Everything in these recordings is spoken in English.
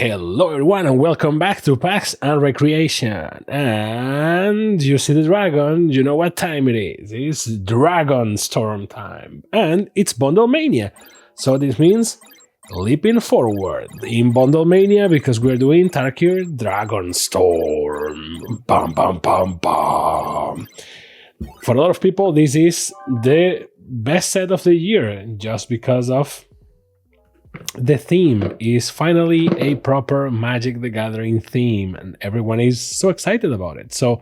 Hello everyone and welcome back to Packs and Recreation. And you see the dragon, you know what time it is. It's Dragonstorm time. And it's BUNDLEMANIA. So this means leaping forward in BUNDLEMANIA because we're doing Tarkir Dragonstorm. Bam bam bam bam. For a lot of people this is the best set of the year just because of the theme is finally a proper Magic the Gathering theme, and everyone is so excited about it. So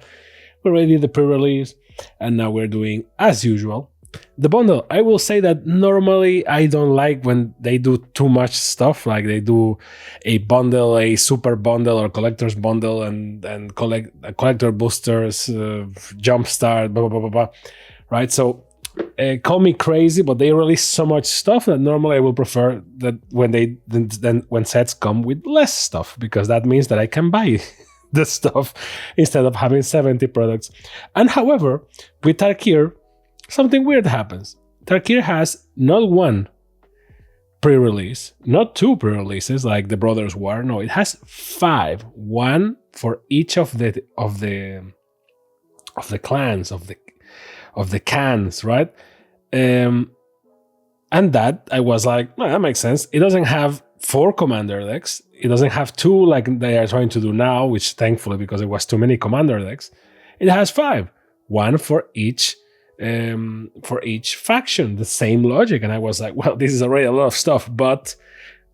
we already did the pre-release, and now we're doing, as usual, the bundle. I will say that normally I don't like when they do too much stuff, like they do a bundle, a super bundle or collector's bundle, and collector boosters, jumpstart, blah, blah, blah, blah, blah, right? So call me crazy, but they release so much stuff that normally I will prefer that when sets come with less stuff, because that means that I can buy the stuff instead of having 70 products. And however, with Tarkir, something weird happens. Tarkir has not one pre-release, not two pre-releases like the Brothers War. No, it has 5, one for each of the clans, of the cans, right? And that I was like, well, that makes sense. It doesn't have 4 commander decks. It doesn't have 2 like they are trying to do now, which thankfully, because it was too many commander decks, it has 5, one for each faction, the same logic. And I was like, well, this is already a lot of stuff. But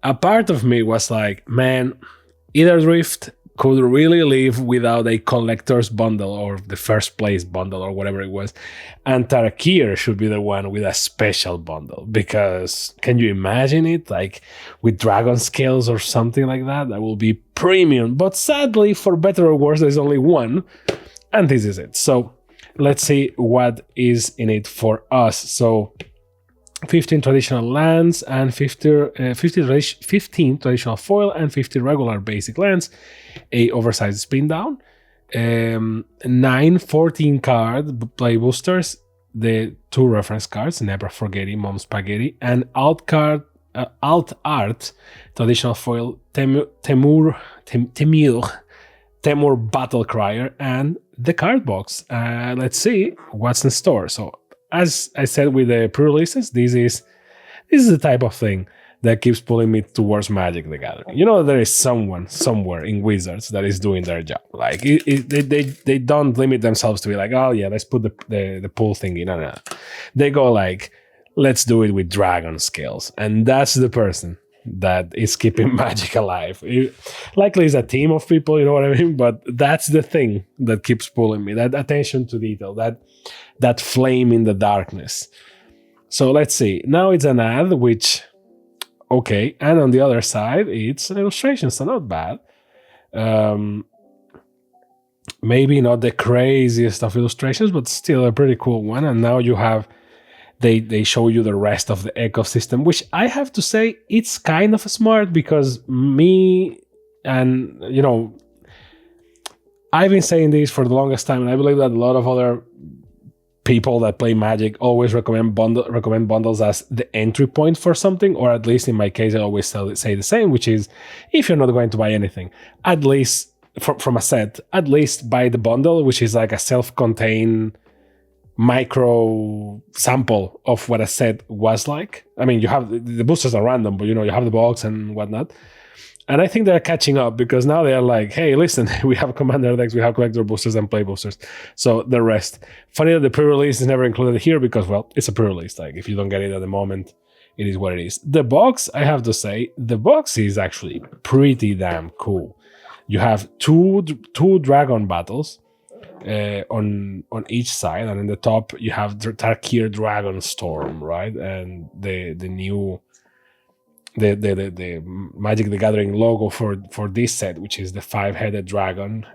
a part of me was like, man, either Drift could really live without a collector's bundle or the first place bundle or whatever it was, and Tarkir should be the one with a special bundle, because can you imagine it, like with dragon scales or something like that? That will be premium. But sadly, for better or worse, there's only one, and this is it. So let's see what is in it for us. So 15 traditional lands and 15 traditional foil and 50 regular basic lands, a oversized spin down, 9 14 card play boosters, the 2 reference cards, Never Forgetting, Mom Spaghetti, and alt art traditional foil, Temur Battle Crier, and the card box. Let's see what's in store. So as I said with the pre-releases, this is the type of thing that keeps pulling me towards Magic the Gathering. You know, there is someone somewhere in Wizards that is doing their job. Like they don't limit themselves to be like, oh yeah, let's put the pool thing in. No. They go like, let's do it with dragon scales, and that's the person that is keeping Magic alive. Likely it's a team of people, you know what I mean? But that's the thing that keeps pulling me, that attention to detail, that flame in the darkness. So let's see. Now it's an ad, which, okay. And on the other side, it's an illustration, so not bad. Maybe not the craziest of illustrations, but still a pretty cool one. And now you have, they show you the rest of the ecosystem, which I have to say, it's kind of smart, because me and, you know, I've been saying this for the longest time, and I believe that a lot of other people that play Magic always recommend bundles as the entry point for something, or at least in my case, I always say the same, which is, if you're not going to buy anything, at least from a set, at least buy the bundle, which is like a self-contained micro sample of what a set was like. I mean, you have the boosters are random, but you know, you have the box and whatnot. And I think they're catching up, because now they are like, hey, listen, we have commander decks, we have collector boosters and play boosters. So the rest. Funny that the pre-release is never included here, because, well, it's a pre-release. Like, if you don't get it at the moment, it is what it is. The box, I have to say, the box is actually pretty damn cool. You have two dragon battles on each side, and in the top you have Tarkir Dragonstorm, right? And the new the Magic the Gathering logo for this set, which is the 5-headed dragon.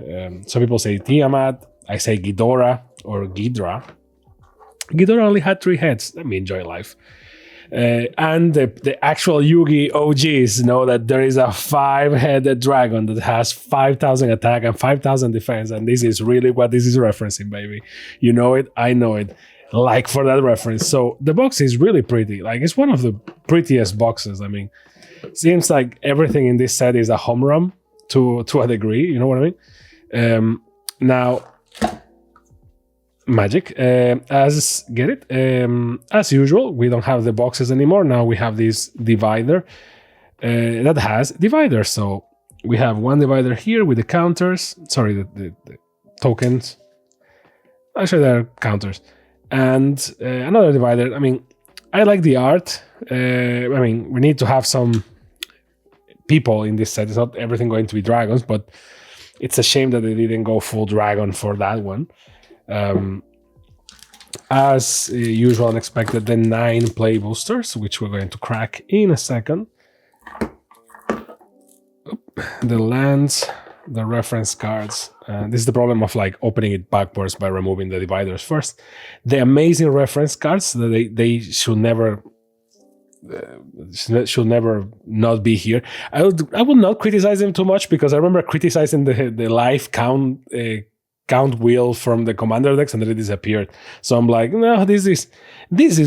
Some people say Tiamat, I say Ghidorah or Ghidra. Ghidorah only had 3 heads. Let me enjoy life. And the actual Yugi OGs know that there is a 5-headed dragon that has 5,000 attack and 5,000 defense, and this is really what this is referencing, baby. You know it, I know it. Like for that reference. So the box is really pretty. Like, it's one of the prettiest boxes. I mean, seems like everything in this set is a home run to a degree. You know what I mean? Now, Magic, as usual, we don't have the boxes anymore. Now we have this divider that has dividers. So we have one divider here with the counters. Sorry, the tokens. Actually, they're counters. And another divider. I mean, I like the art. I mean, we need to have some people in this set. It's not everything going to be dragons, but it's a shame that they didn't go full dragon for that one. As usual, unexpected, the 9 play boosters, which we're going to crack in a second. The lands, the reference cards. This is the problem of like opening it backwards by removing the dividers first. The amazing reference cards that they should never not be here. I would not criticize them too much, because I remember criticizing the life count wheel from the commander decks, and then it disappeared. So I'm like, no, this is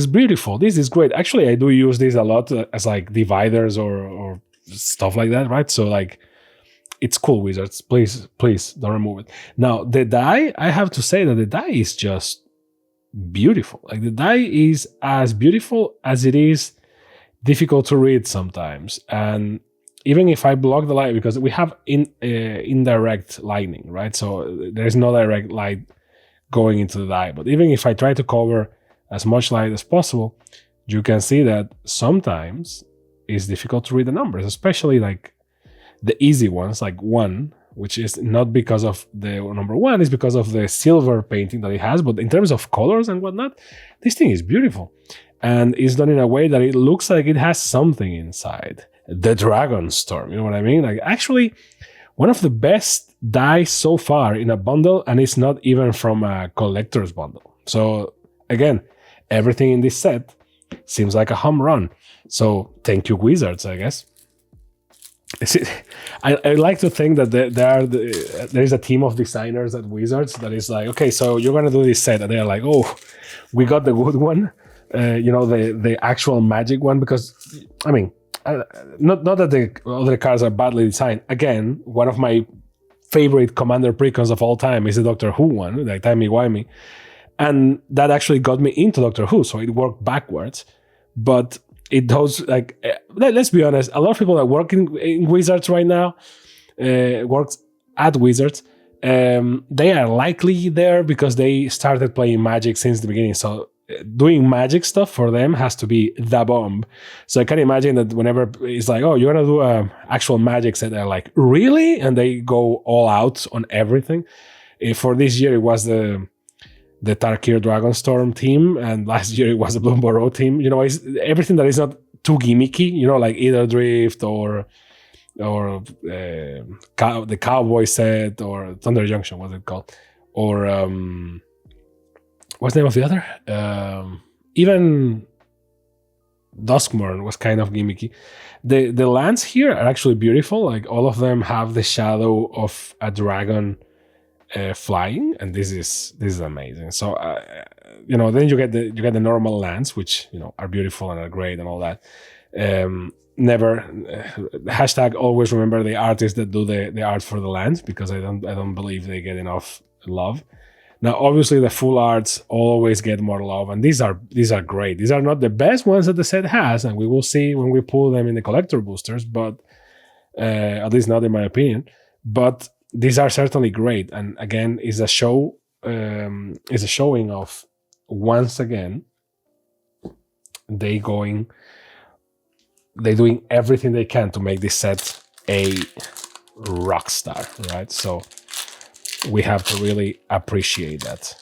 beautiful. This is great. Actually, I do use this a lot as like dividers or stuff like that, right? So like, it's cool, Wizards. Please don't remove it. Now, the die, I have to say that the die is just beautiful. Like, the die is as beautiful as it is difficult to read sometimes. And even if I block the light, because we have indirect lighting, right? So there's no direct light going into the die. But even if I try to cover as much light as possible, you can see that sometimes it's difficult to read the numbers, especially like the easy ones, like 1, which is not because of the number 1, is because of the silver painting that it has. But in terms of colors and whatnot, this thing is beautiful. And it's done in a way that it looks like it has something inside. The Dragonstorm, you know what I mean? Like, actually, one of the best dice so far in a bundle, and it's not even from a collector's bundle. So, again, everything in this set seems like a home run. So, thank you, Wizards, I guess. I like to think that there is a team of designers at Wizards that is like, okay, so you're going to do this set. And they're like, oh, we got the good one. The actual Magic one. Because, I mean, not that the other cards are badly designed. Again, one of my favorite Commander precons of all time is the Doctor Who one, like timey-wimey. And that actually got me into Doctor Who, so it worked backwards. But it does, like, let's be honest, a lot of people that work in Wizards right now, works at Wizards, they are likely there because they started playing Magic since the beginning. So doing Magic stuff for them has to be the bomb. So I can imagine that whenever it's like, oh, you're going to do a actual Magic set, they're like, really? And they go all out on everything. For this year, it was the Tarkir Dragonstorm team, and last year it was the Bloomburrow team. You know, it's everything that is not too gimmicky, you know, like Either Drift or the Cowboy set, or Thunder Junction, what's it called? Or what's the name of the other? Even Duskmourn was kind of gimmicky. The lands here are actually beautiful. Like, all of them have the shadow of a dragon flying, and this is amazing. So then you get the normal lands, which are beautiful and are great and all that. Never hashtag always remember the artists that do the art for the lands, because I don't believe they get enough love. Now, obviously, the full arts always get more love, and these are great. These are not the best ones that the set has, and we will see when we pull them in the collector boosters, but at least not in my opinion. But these are certainly great, and again, is a showing of, once again, they doing everything they can to make this set a rock star, right? So we have to really appreciate that.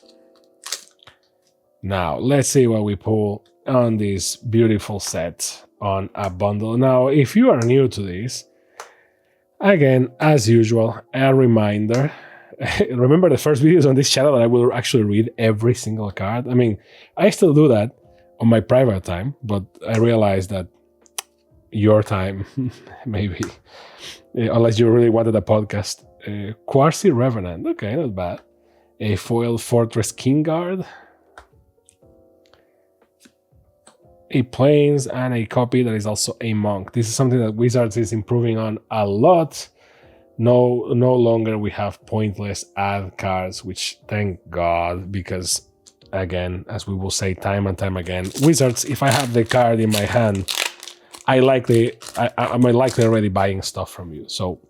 Now, let's see what we pull on this beautiful set on a bundle. Now, if you are new to this, again, as usual, a reminder. Remember the first videos on this channel that I will actually read every single card? I mean, I still do that on my private time, but I realized that your time, maybe, unless you really wanted a podcast. Quartzy Revenant, okay, not bad. A foil Fortress King Guard. a plains, and a copy that is also a monk. This is something that Wizards is improving on a lot. No longer we have pointless ad cards, which thank God, because again, as we will say time and time again, Wizards, if I have the card in my hand, I'm likely already buying stuff from you. So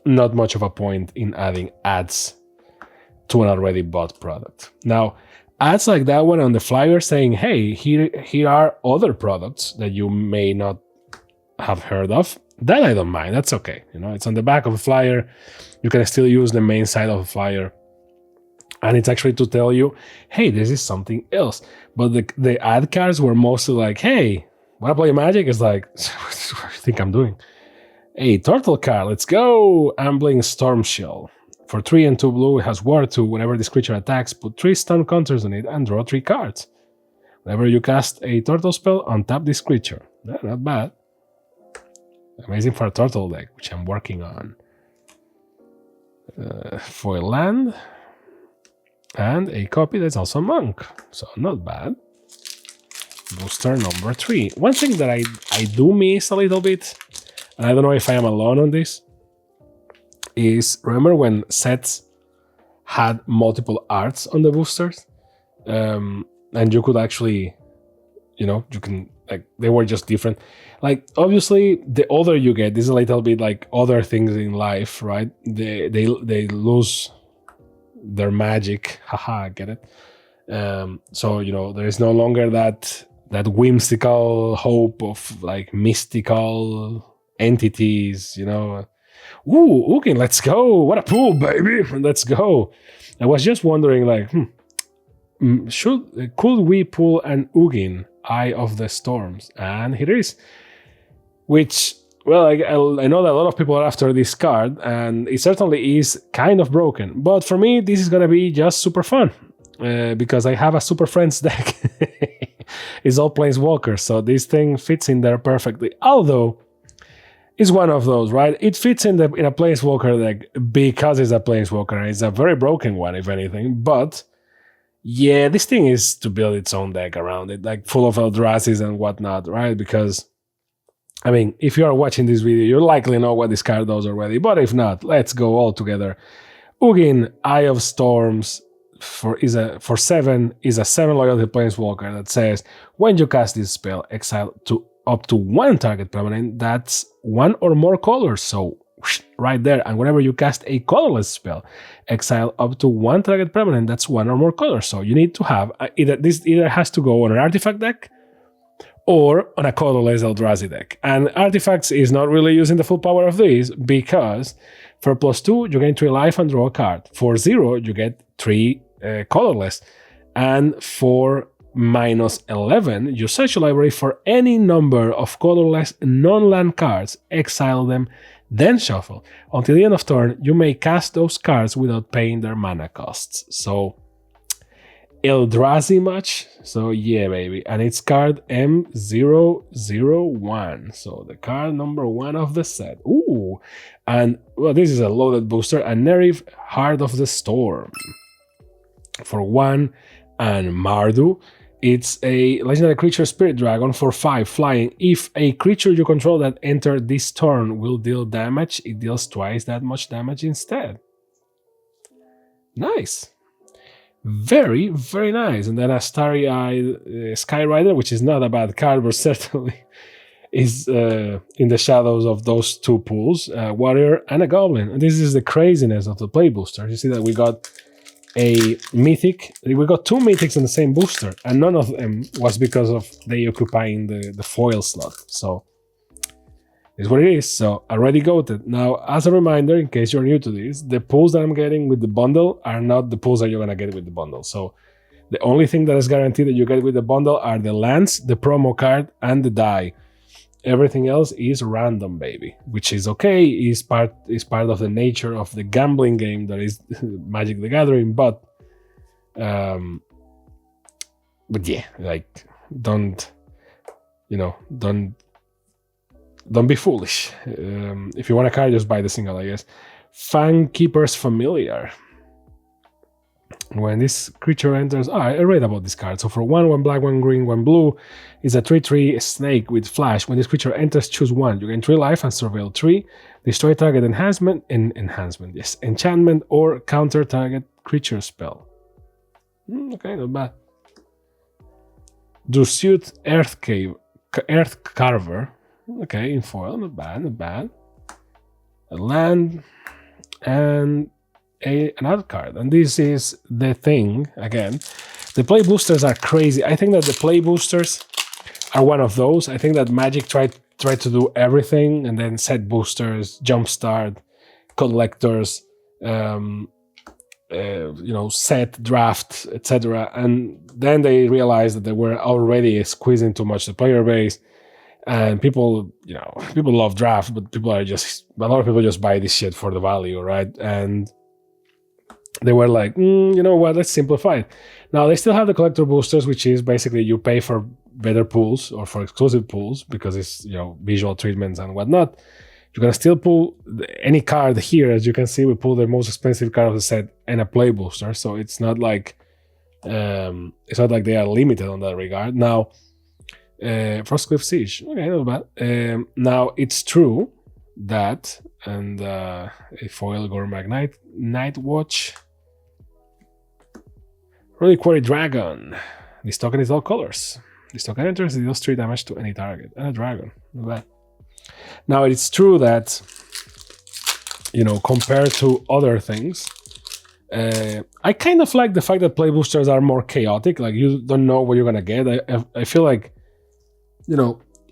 not much of a point in adding ads to an already bought product. Now, ads like that one on the flyer saying, hey, here are other products that you may not have heard of. That I don't mind. That's okay. It's on the back of a flyer. You can still use the main side of a flyer. And it's actually to tell you, hey, this is something else. But the ad cards were mostly like, hey, wanna play Magic? It's like, what do you think I'm doing? Hey, turtle card, let's go! Ambling Storm Shell. For 3 and 2 blue, it has War 2. Whenever this creature attacks, put 3 stun counters on it and draw 3 cards. Whenever you cast a turtle spell, untap this creature. Yeah, not bad. Amazing for a turtle deck, which I'm working on. Foil land. And a copy that's also monk. So not bad. Booster number 3. One thing that I do miss a little bit, and I don't know if I am alone on this, is remember when sets had multiple arts on the boosters? And you could actually, you can, like, they were just different. Like, obviously, the older you get, this is a little bit like other things in life, right? They lose their magic. Haha, get it? So, there is no longer that whimsical hope of, like, mystical entities, Ooh, Ugin, let's go. What a pull, baby. Let's go. I was just wondering, like, could we pull an Ugin, Eye of the Storms? And here it is. Which, well, I know that a lot of people are after this card, and it certainly is kind of broken. But for me, this is going to be just super fun. Because I have a Super Friends deck. It's all Planeswalkers, so this thing fits in there perfectly. Although, it's one of those, right? It fits in a Planeswalker deck because it's a Planeswalker, and it's a very broken one, if anything. But yeah, this thing is to build its own deck around it, like full of Eldrazi's and whatnot, right? Because, I mean, if you are watching this video, you likely know what this card does already. But if not, let's go all together. Ugin, Eye of Storms, for 7 is a 7 loyalty Planeswalker that says, when you cast this spell, exile up to 1 target permanent that's 1 or more colors. So right there. And whenever you cast a colorless spell, exile up to 1 target permanent that's 1 or more colors. So you need to have this either has to go on an artifact deck or on a colorless Eldrazi deck. And artifacts is not really using the full power of this, because for +2 you gain 3 life and draw a card. For 0 you get 3 colorless, and for -11, you search your library for any number of colorless non-land cards, exile them, then shuffle. Until the end of turn, you may cast those cards without paying their mana costs. So, Eldrazi much? So yeah, baby. And it's card M001. So the card number 1 of the set. Ooh! And, well, this is a loaded booster. A Nerif, Heart of the Storm. For 1, and Mardu. It's a legendary creature, Spirit Dragon, for 5 flying. If a creature you control that entered this turn will deal damage, it deals twice that much damage instead. Nice. Very, very nice. And then a Starry-Eyed Skyrider, which is not a bad card, but certainly is in the shadows of those 2 pools. Warrior and a Goblin. And this is the craziness of the play booster. You see that we got a mythic. We got 2 mythics in the same booster, and none of them was because of they occupying the foil slot. So it's what it is. So already goated. Now, as a reminder, in case you're new to this, the pulls that I'm getting with the bundle are not the pulls that you're gonna get with the bundle. So the only thing that is guaranteed that you get with the bundle are the lands, the promo card, and the die. Everything else is random, baby, which is okay. Is part of the nature of the gambling game that is Magic the Gathering. But yeah, like don't be foolish. If you want a card, just buy the single, I guess. Fangkeeper's Familiar. When this creature enters, I read about this card. So for 1 black, 1 green, 1 blue, it's a 3/3 snake with flash. When this creature enters, choose 1. You gain 3 life and surveil 3. Destroy target enchantment or counter target creature spell. Okay, not bad. Dursuit Earth Carver. Okay, in foil, not bad, not bad. A land and another card, and this is the thing again. The play boosters are crazy. I think that the play boosters are one of those. I think that Magic tried to do everything and then set boosters, jumpstart, collectors, set draft, etc. And then they realized that they were already squeezing too much the player base. And people love draft, but a lot of people just buy this shit for the value, right? And they were like, you know what, let's simplify it. Now, they still have the collector boosters, which is basically you pay for better pools or for exclusive pools because it's, visual treatments and whatnot. You can still pull any card here. As you can see, we pull the most expensive card of the set and a play booster. So it's not like they are limited on that regard. Now, Frostcliff Siege. Okay, not bad. Now, it's true that, and a foil Gormag Night Watch. Reliquary Dragon. This token is all colors. This token enters, it deals 3 damage to any target. And a dragon. Not bad. Now, it's true that, compared to other things, I kind of like the fact that play boosters are more chaotic. Like, you don't know what you're going to get. I feel like,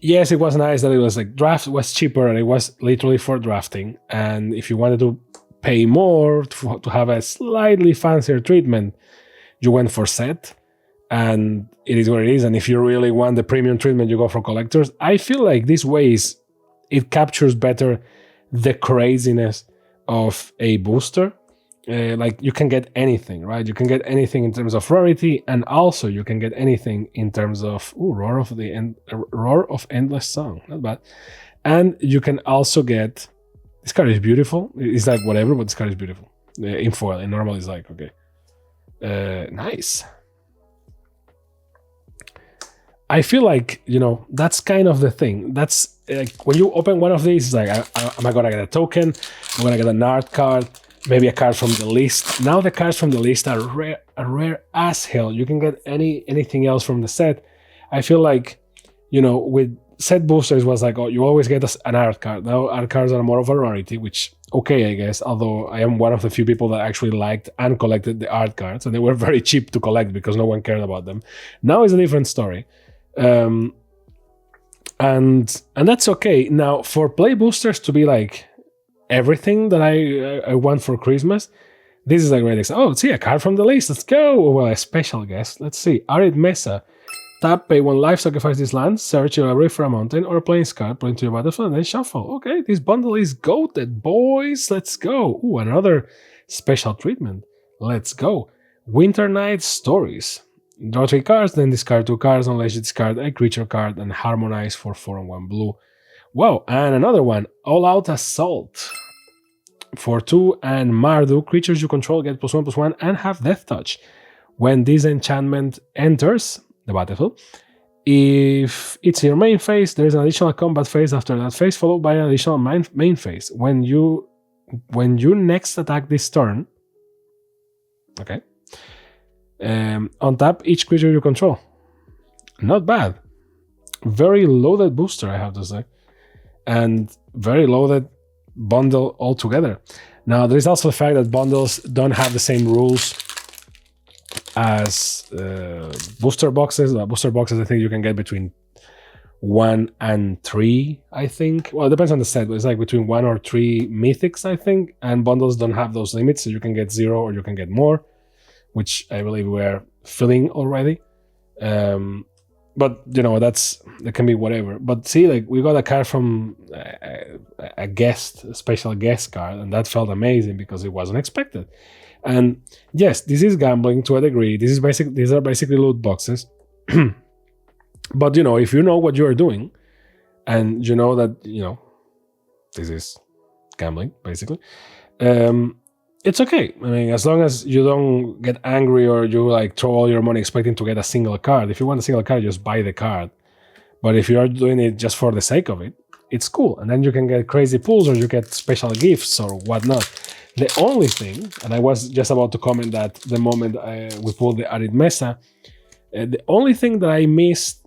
yes, it was nice that it was like draft was cheaper and it was literally for drafting. And if you wanted to pay more to have a slightly fancier treatment, you went for set, and it is what it is. And if you really want the premium treatment, you go for collectors. I feel like this way it captures better the craziness of a booster. Like you can get anything, right? You can get anything in terms of rarity, and also you can get anything in terms of Roar of Endless Song, not bad. And you can also get, this card is beautiful. It's like whatever, but this card is beautiful. In foil, in normal, it's like okay. Nice. I feel like, that's kind of the thing. That's like when you open one of these, it's like, am I gonna get a token? I'm gonna get an art card, maybe a card from the list. Now the cards from the list are rare as hell. You can get anything else from the set. I feel like, with set boosters was like, oh, you always get an art card. Now art cards are more of a rarity, which okay, I guess, although I am one of the few people that actually liked and collected the art cards, and they were very cheap to collect because no one cared about them. Now it's a different story. And that's okay. Now, for play boosters to be like everything that I want for Christmas, this is a great example. Oh, see, a card from the list. Let's go. Well, a special guest. Let's see. Arid Mesa. Tap, pay 1 life, sacrifice this land, search your library for a mountain or a plains card, put into your battlefield, and then shuffle. Okay, this bundle is goated, boys. Let's go. Ooh, another special treatment. Let's go. Winter Night Stories. Draw 3 cards, then discard 2 cards, unless you discard a creature card, and harmonize for 4 and 1 blue. Wow, and another one. All Out Assault. For 2 and Mardu, creatures you control get +1/+1 and have Death Touch. When this enchantment enters the battlefield, if it's your main phase, there's an additional combat phase after that phase, followed by an additional main phase. When you next attack this turn, okay, untap each creature you control. Not bad. Very loaded booster, I have to say, and very loaded bundle altogether. Now, there is also the fact that bundles don't have the same rules as booster boxes. Booster boxes, I think you can get between 1 and 3, I think. Well, it depends on the set, but it's like between 1 or 3 mythics, I think. And bundles don't have those limits, so you can get 0 or you can get more, which I believe we're filling already. But that can be whatever. But see, like we got a card from a special guest card, and that felt amazing because it wasn't expected. And yes, this is gambling to a degree. These are basically loot boxes. But if you know what you are doing, and you know that this is gambling basically, it's okay. I mean, as long as you don't get angry or you like throw all your money expecting to get a single card. If you want a single card, just buy the card. But if you're doing it just for the sake of it, it's cool. And then you can get crazy pulls or you get special gifts or whatnot. The only thing, and I was just about to comment that the moment we pulled the Arid Mesa, the only thing that I missed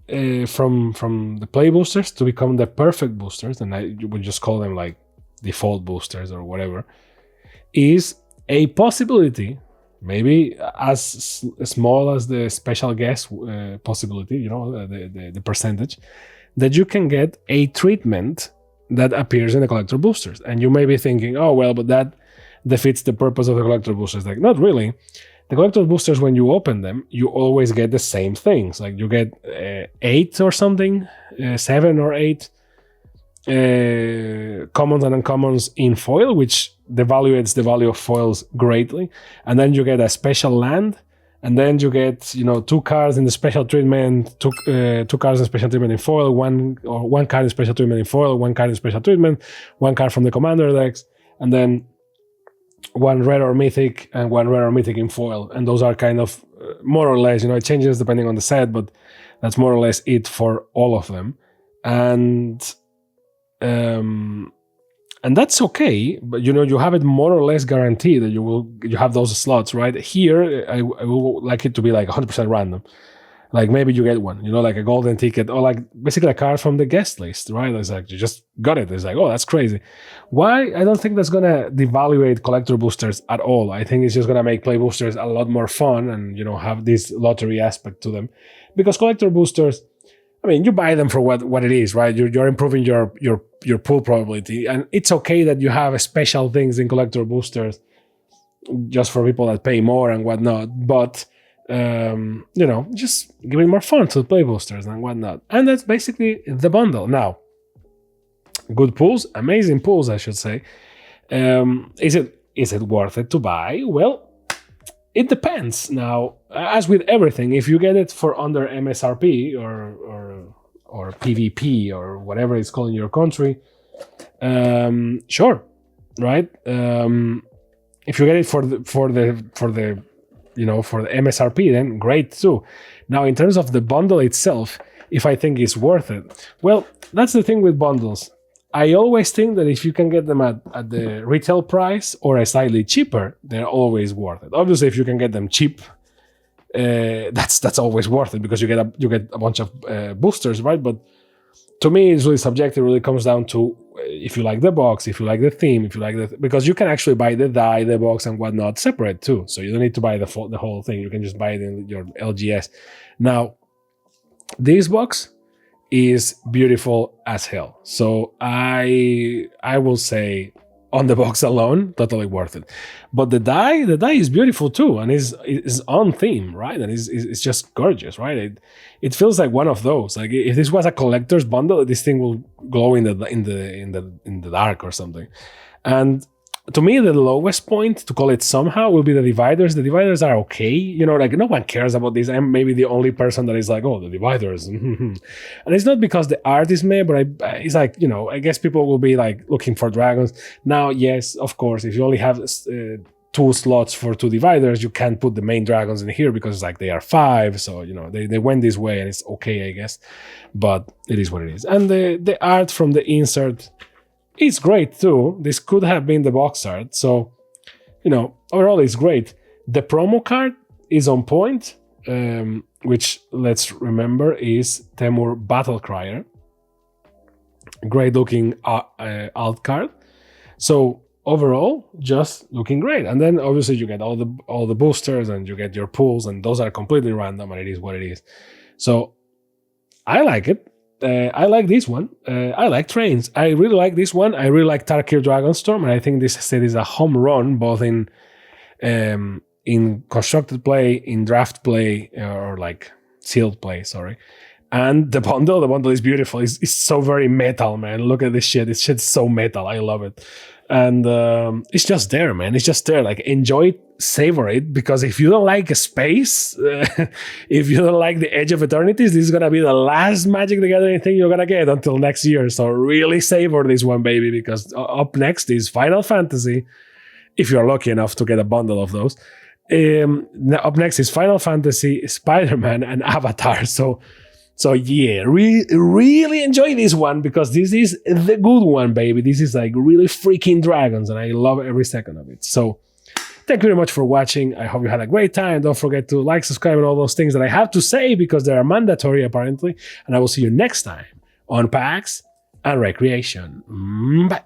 from the play boosters to become the perfect boosters, and I would just call them like default boosters or whatever, is a possibility, maybe as small as the special guest possibility, you know, the percentage, that you can get a treatment that appears in the collector boosters. And you may be thinking, oh, well, but that defeats the purpose of the collector boosters. Like, not really. The collector boosters, when you open them, you always get the same things. Like you get 8 or something, 7 or 8 commons and uncommons in foil, which devaluates the value of foils greatly. And then you get a special land, and then you get, you know, 2 cards in the special treatment, 2 cards in special treatment in foil, one card in special treatment in foil, 1 card in special treatment, 1 card from the commander decks, and then 1 rare or mythic and 1 rare or mythic in foil. And those are kind of more or less, you know, it changes depending on the set, but that's more or less it for all of them. And that's okay, but you know, you have it more or less guaranteed that you have those slots, right? Here, I would like it to be like 100% random. Like maybe you get one, you know, like a golden ticket or like basically a card from the guest list, right? It's like you just got it. It's like, oh, that's crazy. Why? I don't think that's gonna devaluate collector boosters at all. I think it's just gonna make play boosters a lot more fun and, you know, have this lottery aspect to them. Because collector boosters, I mean, you buy them for what it is, right? You're improving your pull probability, and it's okay that you have special things in collector boosters just for people that pay more and whatnot. But you know, just giving more fun to the play boosters and whatnot. And that's basically the bundle. Now, good pulls, amazing pulls, I should say. Is it worth it to buy? Well, it depends. Now, as with everything, if you get it for under MSRP or PVP or whatever it's called in your country, sure, right? If you get it for the you know, for the MSRP, then great too. Now, in terms of the bundle itself, if I think it's worth it, well, that's the thing with bundles. I always think that if you can get them at the retail price or a slightly cheaper, they're always worth it. Obviously, if you can get them cheap, that's always worth it because you get a bunch of boosters, right? But to me, it's really subjective. It really comes down to if you like the box, if you like the theme, if you like because you can actually buy the die, the box, and whatnot separate too. So you don't need to buy the whole thing. You can just buy it in your LGS. Now, this box is beautiful as hell. So I will say on the box alone, totally worth it. But the die is beautiful too, and is on theme, right? And it's just gorgeous, right? It feels like one of those. Like if this was a collector's bundle, this thing will glow in the dark or something. And to me, the lowest point to call it somehow will be the dividers. The dividers are okay, you know, like no one cares about this. I'm maybe the only person that is like, oh, the dividers. And it's not because the art is made, but it's like, you know, I guess people will be like looking for dragons. Now, yes, of course, if you only have 2 slots for 2 dividers, you can't put the main dragons in here because it's like they are 5. So, you know, they went this way and it's okay, I guess. But it is what it is. And the art from the insert, it's great too. This could have been the box art. So, you know, overall it's great. The promo card is on point, which, let's remember, is Temur Battlecrier. Great looking alt card. So overall, just looking great. And then obviously you get all the boosters and you get your pulls, and those are completely random, and it is what it is. So I like it. I like this one. I like trains. I really like this one. I really like Tarkir Dragonstorm, and I think this set is a home run, both in constructed play, in draft play, or like sealed play. Sorry. And the bundle is beautiful. It's so very metal, man. Look at this shit. This shit's so metal. I love it. And it's just there, man. It's just there. Like, enjoy it, savor it, because if you don't like a space, if you don't like the Edge of Eternities, this is gonna be the last Magic the Gathering thing you're gonna get until next year. So really savor this one, baby, because up next is Final Fantasy, if you're lucky enough to get a bundle of those. Up next is Final Fantasy, Spider-Man, and Avatar. So yeah, really enjoy this one, because this is the good one, baby. This is like really freaking dragons, and I love every second of it. So thank you very much for watching. I hope you had a great time. Don't forget to like, subscribe, and all those things that I have to say, because they are mandatory apparently. And I will see you next time on PAX and Recreation. Bye.